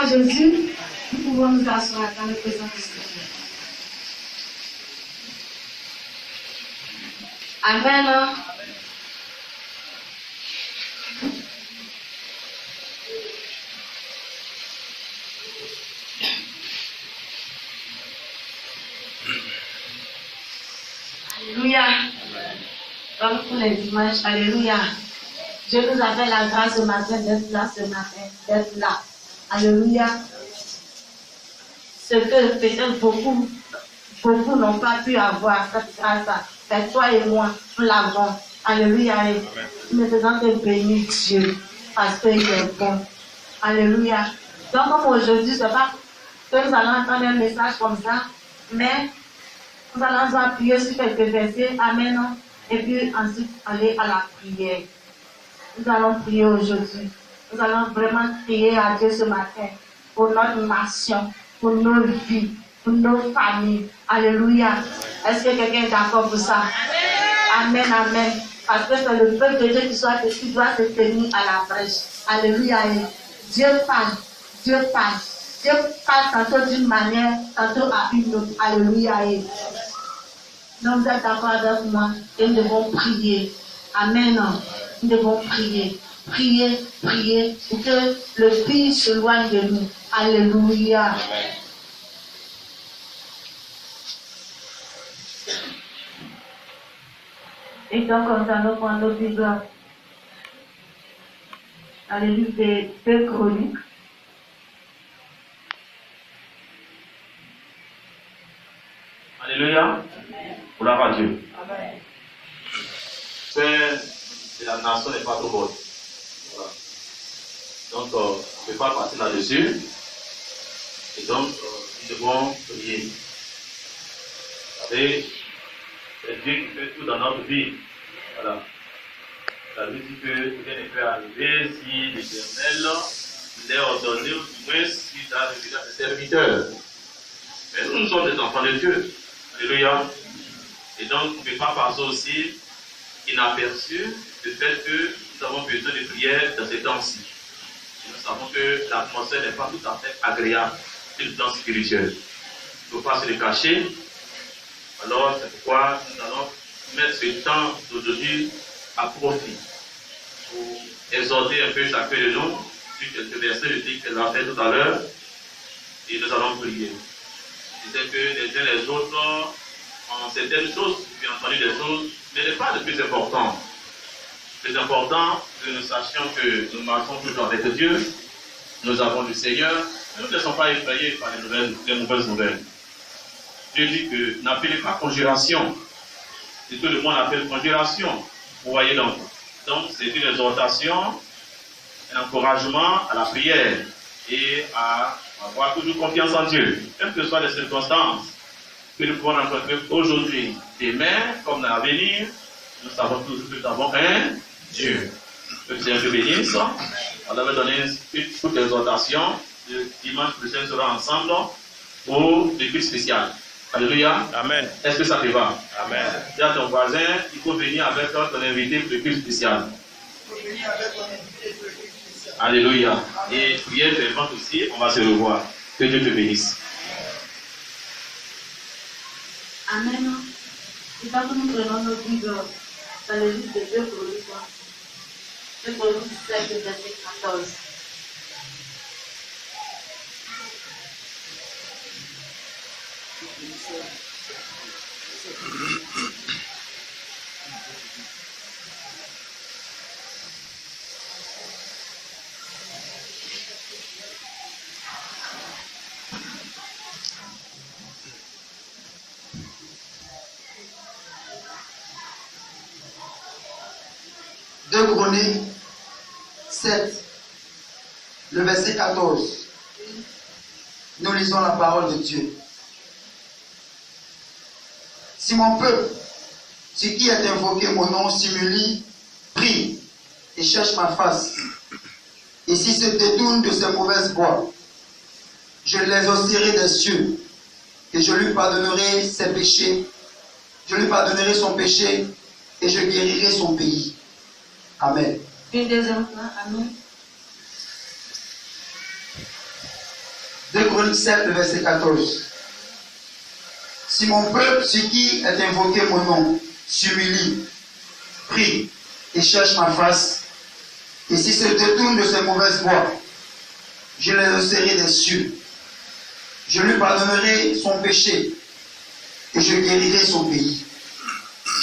à Jésus, nous pouvons nous asseoir dans le présent du Seigneur. Amen. Alléluia. Comme tous les dimanches, alléluia. Dieu nous a fait la grâce ce matin d'être là ce matin, d'être là. Alléluia. Ce que peut-être beaucoup n'ont pas pu avoir, cette grâce-là. C'est toi et moi, nous l'avons. Alléluia. Et nous faisons te bénir Dieu parce qu'il est bon. Alléluia. Donc, comme aujourd'hui, c'est pas que nous allons entendre un message comme ça, mais nous allons appuyer sur quelques versets. Amen. Et puis ensuite aller à la prière. Nous allons prier aujourd'hui. Nous allons vraiment prier à Dieu ce matin pour notre nation, pour nos vies, pour nos familles. Alléluia. Est-ce que quelqu'un est d'accord pour ça? Amen, amen. Parce que c'est le peuple de Dieu qui doit se tenir à la brèche. Alléluia. Et Dieu parle. Dieu parle. Dieu parle tantôt d'une manière, tantôt à une autre. Alléluia. Et donc vous êtes d'accord avec moi et nous devons prier. Amen. Nous devons prier. Prier, prier pour que le pire se loigne de nous. Alléluia. Amen. Et donc, nous allons prendre nos Bibles dans le livre des 2 Chroniques. Alléluia. Gloire à Dieu. Amen. La nation n'est pas trop bonne. Voilà. Donc, je ne vais pas passer là-dessus. Et donc, nous devons prier. Vous savez, c'est Dieu qui fait tout dans notre vie. Voilà. Ça veut dire que rien ne peut arriver si l'Éternel l'est ordonné, ou du moins s'il a révélé à ses serviteurs. Mais nous sommes des enfants de Dieu. Alléluia. Et donc, on ne peut pas passer aussi inaperçu le fait que nous avons besoin de prière dans ces temps-ci. Nous savons que l'atmosphère n'est pas tout à fait agréable sur le plan spirituel. Il ne faut pas se le cacher. Alors, c'est pourquoi nous allons mettre ce temps d'aujourd'hui à profit pour exhorter un peu chacun de nous sur quelques versets de Dieu qu'elle a fait tout à l'heure. Et nous allons prier. C'est que les uns les autres ont certaines choses, puis entendu des choses, mais ce n'est pas le plus important. Le plus important, que nous sachions que nous marchons toujours avec Dieu, nous avons le Seigneur, nous ne sommes pas effrayés par les mauvaises nouvelles. Dieu dit que n'appelez pas conjuration, et tout le monde appelle conjuration. Vous voyez donc. Donc c'est une exhortation, un encouragement à la prière et à avoir toujours confiance en Dieu, quelles que soient les circonstances que nous pouvons rencontrer aujourd'hui, demain, comme dans l'avenir. Nous savons toujours que nous avons un Dieu. Que le Seigneur te bénisse. On avait donné toutes les exhortations. Le dimanche prochain sera ensemble pour le culte spécial. Alléluia. Amen. Est-ce que ça te va? Amen. Dis à ton voisin, il faut venir avec ton invité pour le culte spécial. Alléluia. Et prière fervente aussi, on va se revoir. Que Dieu te bénisse. Amen. Et quand nous prenons nos Bibles dans le livre de 2 Chroniques, 2 Chroniques 7, verset 14. Chroniques 7, le verset 14. Nous lisons la parole de Dieu. Si mon peuple, ce qui est invoqué mon nom, s'humilie, prie et cherche ma face, et s'il se détourne de ses mauvaises voies, je l'exaucerai des cieux et je lui pardonnerai ses péchés, je lui pardonnerai son péché et je guérirai son pays. Amen. Une deuxième fois, amen. Chroniques 7, le verset 14. Si mon peuple, sur qui est invoqué mon nom, s'humilie, prie et cherche ma face, et si se détourne de ses mauvaises voies, je les exaucerai des cieux. Je lui pardonnerai son péché et je guérirai son pays.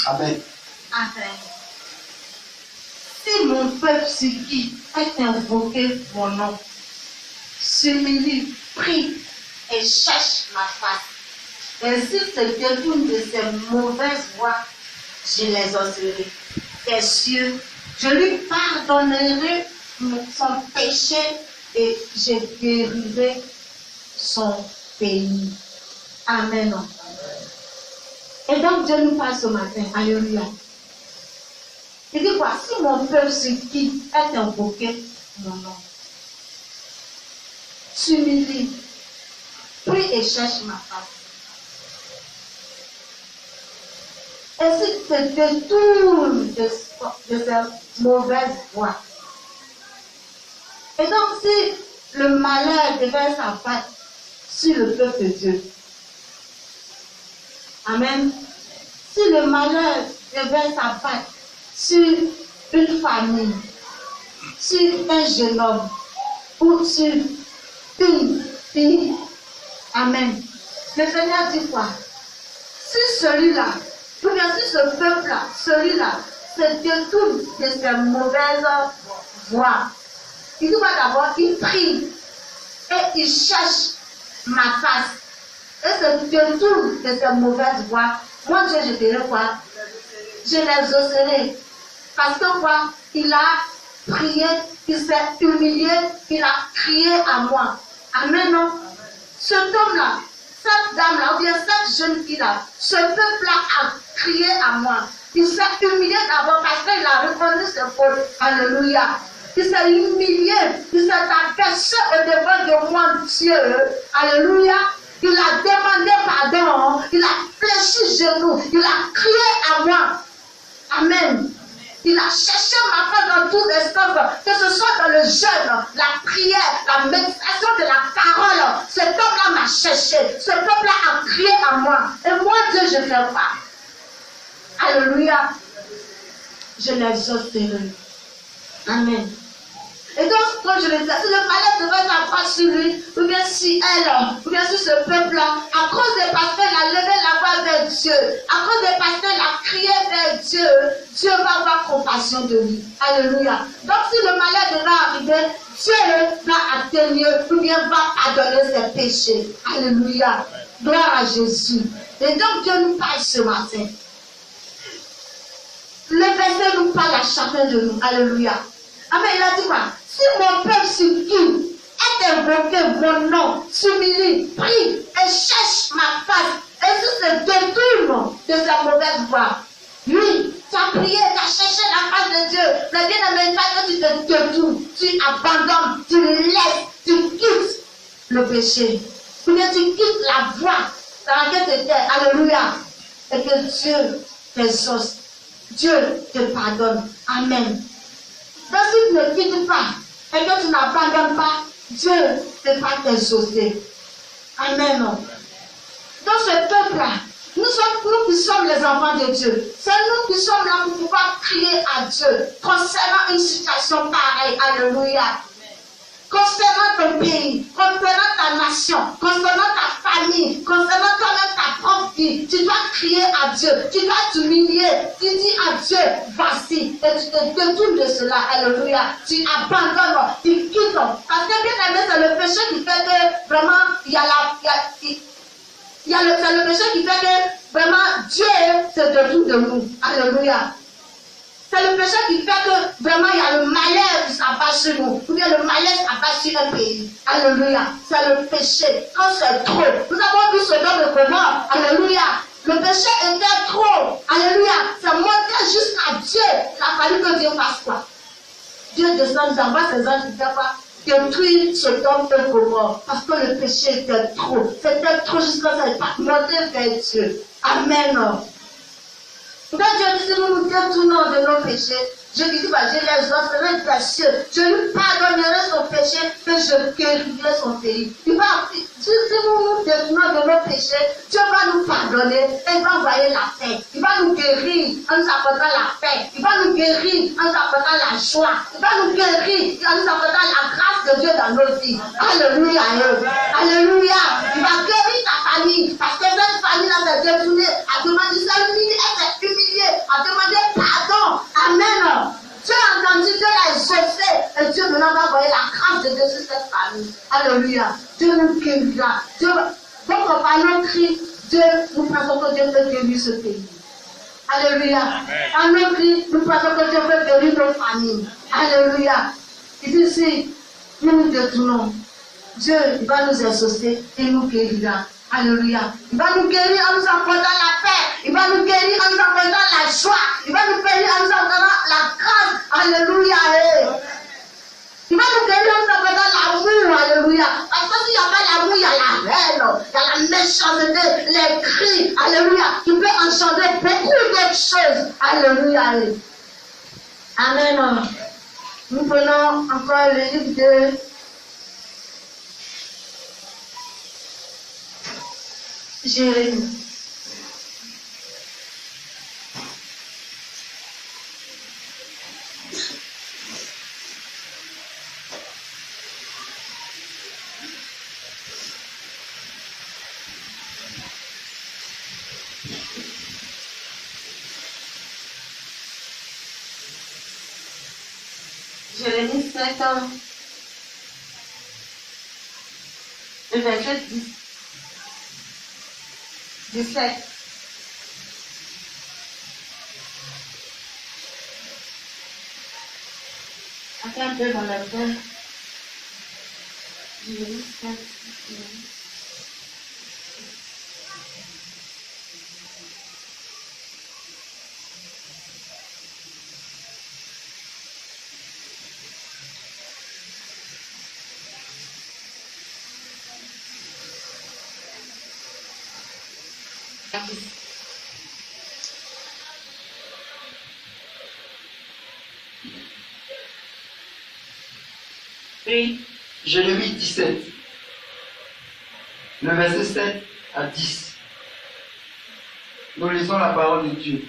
Amen. Amen. Si mon peuple sur qui est invoqué mon nom s'humilie, prie et cherche ma face, et s'il se détourne de ses mauvaises voies, je les exaucerai des cieux. Je lui pardonnerai son péché et je guérirai son pays. Amen. Et donc Dieu nous parle ce matin. Alléluia. Il dit quoi? Si mon peuple sur qui est invoqué mon nom s'humilie, prie et cherche ma face, et s'il se détourne de ses mauvaises voies. Et donc, si le malheur devait s'abattre sur le peuple de Dieu, amen. Si le malheur devait s'abattre sur une famille, sur un jeune homme, ou sur une fille, amen. Le Seigneur dit quoi? Si celui-là, ou bien si ce peuple-là, celui-là, se détourne de ses mauvaises voies, il dit quoi d'abord? Il prie et il cherche ma face et se détourne de ses mauvaises voies. Moi, Dieu, je dirais quoi? Je les exaucerai. Parce que quoi? Il a prié, il s'est humilié, il a crié à moi. Amen, non? Cet homme-là, cette dame-là, ou bien cette jeune fille-là, ce peuple-là a crié à moi. Il s'est humilié d'abord parce qu'il a reconnu ses fautes. Alléluia. Il s'est humilié, il s'est abaissé au-devant de moi, Dieu. Alléluia. Il a demandé pardon, il a fléchi genoux, il a crié à moi. Amen. Il a cherché ma face dans tous les sens, que ce soit dans le jeûne, la prière, la méditation de la parole. Ce peuple-là m'a cherché, ce peuple-là a crié à moi. Et moi, Dieu, je ne fais pas. Alléluia. Je l'exaucerai. Amen. Et donc, comme je le disais, si le malheur devait s'abattre sur lui, ou bien si elle, ou bien si ce peuple-là, à cause des pasteurs, il a levé la voix vers Dieu, à cause des pasteurs, il a crié vers Dieu, Dieu va avoir compassion de lui. Alléluia. Donc, si le malheur devait arriver, Dieu va atteindre, ou bien va pardonner ses péchés. Alléluia. Gloire à Jésus. Et donc, Dieu nous parle ce matin. Le verset nous parle à chacun de nous. Alléluia. Amen. Il a dit quoi? Si mon peuple sur qui est invoqué mon nom, s'humilie, prie et cherche ma face, et si se détourne de sa mauvaise voie, lui, tu as prié, tu as cherché la face de Dieu. Le bien-aimé, pas que tu te détournes, tu abandonnes, tu laisses, tu quittes le péché. Ou bien tu quittes la voie dans laquelle tu étais. Alléluia. Et que Dieu t'exauce. Dieu te pardonne. Amen. Donc si tu ne quittes pas et que tu n'abandonnes pas, Dieu ne peut pas t'exaucer. Amen. Dans ce peuple-là, nous qui sommes les enfants de Dieu. C'est nous qui sommes là pour pouvoir crier à Dieu concernant une situation pareille. Alléluia. Concernant ton pays, concernant ta nation, concernant ta famille, concernant toi-même ta propre vie, tu dois crier à Dieu, tu dois t'humilier, tu dis à Dieu, voici, et tu te détournes de cela, alléluia, tu abandonnes, tu quittes, parce que bien aimé, c'est le péché qui fait que vraiment, c'est le péché qui fait que vraiment Dieu se détourne de nous, alléluia. C'est le péché qui fait que vraiment il y a le malheur qui s'abat sur nous. Ou bien le malheur s'abat sur un pays. Alléluia. C'est le péché. Quand c'est trop. Nous avons vu ce nom de Gomorrhe. Alléluia. Le péché était trop. Alléluia. C'est monté jusqu'à Dieu. Il a fallu que Dieu fasse quoi? Dieu descend, il envoie ses anges qui fait quoi? Détruire ce nom de Gomorrhe. Parce que le péché était trop. C'était trop jusqu'à ça. Il n'est pas monté vers Dieu. Amen. Quand Dieu dit, si nous nous détournons de nos péchés, Je dis, bah, je les offrirai des cieux. Je lui pardonnerai son péché, que je guérirai son pays. Si nous nous détournons de nos péchés, Dieu va nous pardonner et il va envoyer la paix. Il va nous guérir en nous apportant la paix. Il va nous guérir en nous apportant la joie. Il va nous guérir en nous apportant la grâce de Dieu dans nos vies. Alléluia. Alléluia. Il va guérir ta famille parce que cette famille-là s'est détournée, a demandé sa humilié, elle s'est humiliée, a demandé pardon. Amen. Dieu a entendu, Dieu l'a exaucé et Dieu maintenant va envoyer la grâce de Dieu sur cette famille. Alléluia. Dieu nous guérira. Donc par notre cri, Dieu, nous pensons que Dieu peut guérir ce pays. Alléluia. Par notre cri, nous pensons que Dieu peut guérir nos familles. Alléluia. Ici, nous nous détournons. Dieu va nous exaucer et nous guérira. Alléluia. Il va nous guérir en nous apportant la paix. Il va nous guérir en nous apportant la joie. Il va nous guérir en nous apportant la grâce. Alléluia. Il va nous guérir en nous apportant l'amour. Alléluia. Parce que s'il n'y a pas l'amour, il y a la haine. Il y a la méchanceté, les cris. Alléluia. Qui peut engendrer beaucoup d'autres choses. Alléluia. Amen. Nous prenons encore le livre de Jérémie. Jérémie 5, le verset 17. Attends un peu dans la tête. Jérémie 5, Oui. Jérémie 17, le verset 7 à 10. Nous lisons la parole de Dieu.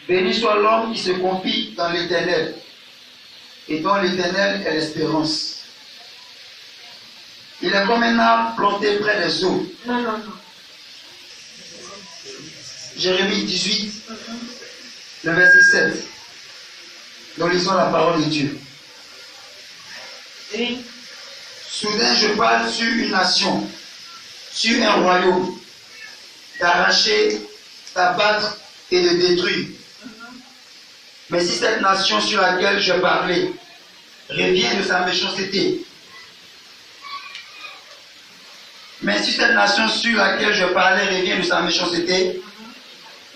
Béni soit l'homme qui se confie dans l'Éternel et dont l'Éternel est l'espérance. Il est comme un arbre planté près des eaux. Non. Jérémie 18, le verset 7. Nous lisons la parole de Dieu. Oui. Soudain, je parle sur une nation, sur un royaume, d'arracher, d'abattre et de détruire. Mais si cette nation sur laquelle je parlais revient de sa méchanceté,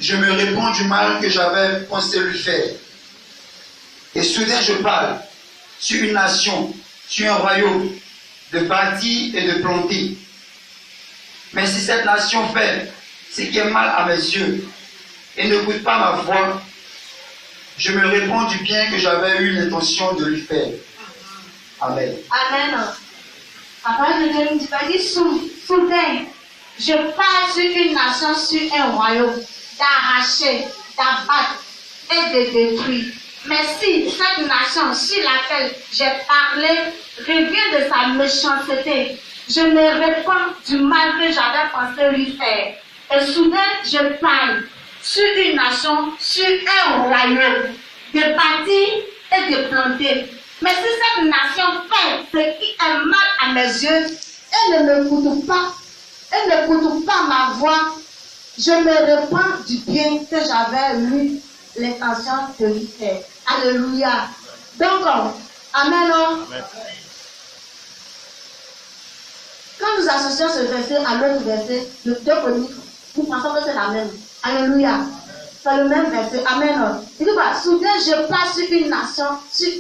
je me réponds du mal que j'avais pensé lui faire. Et soudain je parle sur une nation, sur un royaume, de bâtir et de planter. Mais si cette nation fait ce qui est mal à mes yeux et n'écoute pas ma voix, je me réponds du bien que j'avais eu l'intention de lui faire. Amen. Amen. La parole de Dieu nous dit, soudain, je parle sur une nation, sur un royaume, d'arracher, d'abattre et de détruire. Mais si cette nation sur laquelle j'ai parlé revient de sa méchanceté, je me réponds du mal que j'avais pensé lui faire. Et soudain, je parle sur une nation, sur un royaume, de bâtir et de planter. Mais si cette nation fait ce qui est mal à mes yeux, elle ne m'écoute pas ma voix, je me répands du bien que j'avais eu l'intention de lui faire. Alléluia. Donc, amen. Quand nous associons ce verset à l'autre verset, le 2 Chroniques, nous pensons que c'est la même. Alléluia. C'est le même verset. Amen. Il dit quoi? Soudain, je passe sur une nation, sur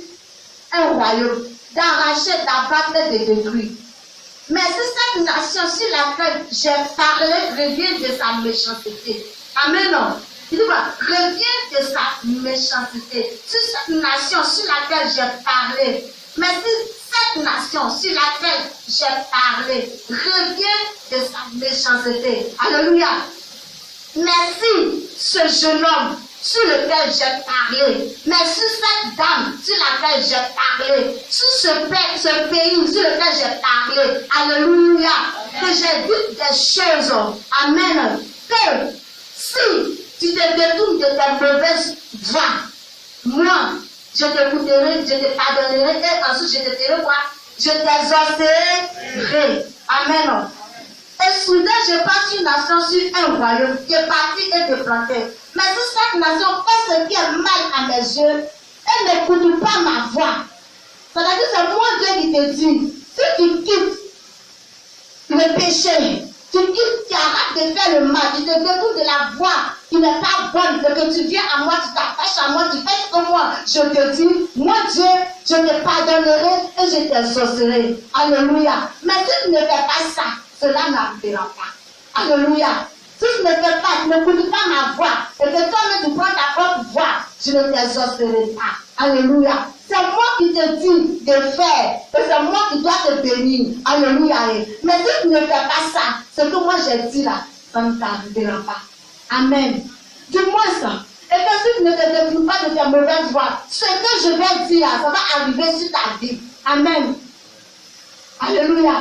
un royaume, d'arracher, d'abattre et de détruire. Mais si cette nation sur laquelle j'ai parlé revient de sa méchanceté, amen, Il dit quoi? Reviens de sa méchanceté. Sur cette nation sur laquelle j'ai parlé. Mais si cette nation sur laquelle j'ai parlé revient de sa méchanceté. Alléluia. Merci, ce jeune homme sur lequel j'ai parlé. Merci, cette dame sur laquelle j'ai parlé. Sur ce pays sur lequel j'ai parlé. Alléluia. Que j'ai vu des choses. Amen. Que si tu te détournes de ta mauvaise voie, moi, je t'écouterai, je te pardonnerai et ensuite je te dirai quoi? Je t'exaucerai. Amen. Et soudain, je passe une nation sur un royaume qui est parti et de planter. Mais si cette nation fait ce qui est mal à mes yeux, elle n'écoute pas ma voix. C'est-à-dire que c'est moi Dieu qui te dit, si tu quittes le péché, tu arrêtes de faire le mal, tu te détournes de la voie qui n'est pas bonne, et que tu viens à moi, tu t'attaches à moi, tu fais comme moi. Je te dis, moi Dieu, je te pardonnerai et je t'exaucerai. Alléluia. Mais si tu ne fais pas ça, cela n'arrivera pas. Alléluia. Si tu ne fais pas, tu n'écoutes pas ma voix, et que toi-même tu prends ta propre voix, je ne t'exaucerai pas. Alléluia. C'est moi qui te dis de faire, et c'est moi qui dois te bénir. Alléluia. Mais si tu ne fais pas ça, ce que moi j'ai dit là, ça ne t'arrivera pas. Amen. Dis-moi ça. Et que si tu ne te détournes pas de ta mauvaise voix, ce que je vais dire, ça va arriver sur ta vie. Amen. Alléluia.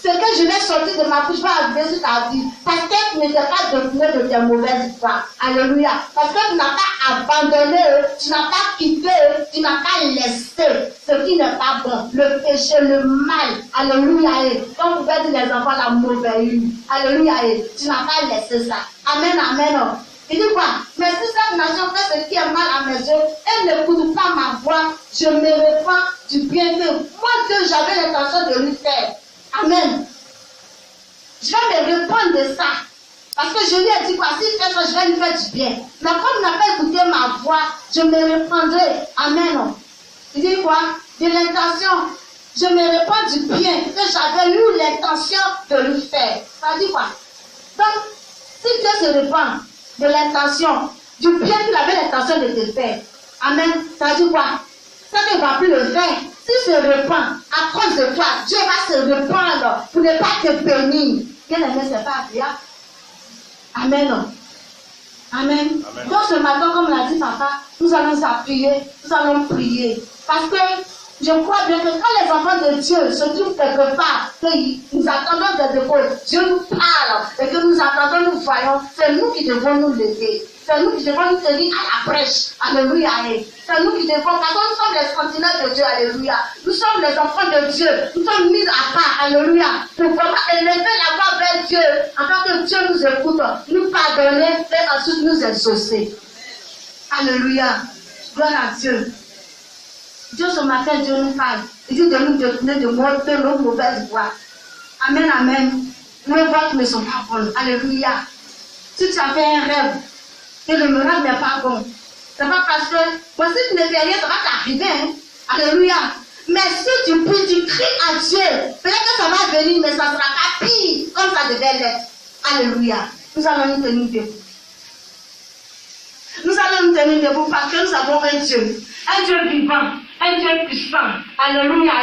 Ce que je vais sortir de ma bouche va arriver sur ta vie. Parce que tu ne t'es pas détourné de tes mauvaises voies. Alléluia. Parce que tu n'as pas abandonné, tu n'as pas quitté, tu n'as pas laissé ce qui n'est pas bon. Le péché, le mal. Alléluia. Comme vous pouvez dire les enfants, la mauvaise. Alléluia. Tu n'as pas laissé ça. Amen, amen. Il dit quoi? Mais si cette nation fait ce qui est mal à mes yeux, elle n'écoute pas ma voix, je me répands du bien que moi, Dieu, j'avais l'intention de lui faire. Amen. Je vais me répondre de ça. Parce que je lui ai dit quoi? S'il fait ça, je vais lui faire du bien. Mais comme il n'a pas écouté ma voix, je me répandrai. Amen. Il dit quoi? De l'intention. Je me répands du bien que j'avais eu l'intention de lui faire. Ça dit quoi? Donc, si Dieu se répand de l'intention, du bien qu'il avait l'intention de te faire. Amen. Ça dit quoi? Ça ne va plus le faire. S'il se répand à cause de toi, Dieu va se répandre pour ne pas te bénir. Bien aimé, c'est pas agréable. Amen. Amen. Amen. Donc ce matin, comme l'a dit papa, nous allons appuyer, nous allons prier. Parce que je crois bien que quand les enfants de Dieu se trouvent quelque part, que nous attendons des épaules, Dieu nous parle et que nous attendons, nous voyons, c'est nous qui devons nous lever. C'est nous qui devons nous tenir à la brèche. Alléluia. C'est nous qui devons, parce que nous sommes les sentinelles de Dieu. Alléluia. Nous sommes les enfants de Dieu. Nous sommes mis à part. Alléluia. Pour vraiment élever la voix vers Dieu. Afin que Dieu nous écoute, nous pardonner et ensuite nous exaucer. Alléluia. Gloire à Dieu. Dieu ce matin, Dieu nous parle. Il dit de nous détourner de nos mauvaises voies. Amen, amen. Nos voies ne sont pas bonnes. Alléluia. Si tu as fait un rêve, et le miracle n'est pas bon. C'est pas parce que, bon, si tu ne fais rien, ça va t'arriver. Hein? Alléluia. Mais si tu pries, tu cries à Dieu, peut-être que ça va venir, mais ça ne sera pas pire, comme ça devait l'être. Alléluia. Nous allons nous tenir debout. Nous allons nous tenir debout parce que nous avons un Dieu vivant, un Dieu puissant. Alléluia.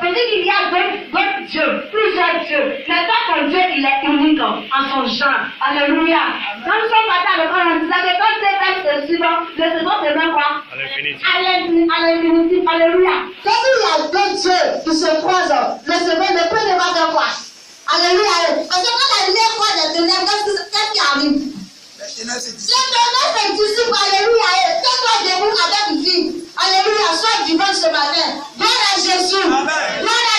Peut-être qu'il y a d'autres dieux, plusieurs dieux. Mais pas ton Dieu, il est unique en son genre. Alléluia. Quand nous sommes partis à l'école, on disait que quand Dieu fait ceci, le second c'est même quoi? À l'infinité. Alléluia. Quand il y a deux dieux qui se croisent, le second ne peut pas faire quoi? Alléluia. Parce que quand la lumière croise les ténèbres, qu'est-ce qui arrive? Les ténèbres se dissipent. Alléluia. Fais-toi debout avec vie. Alléluia. Sois vivant ce matin. Gloire à Jésus. Gloire à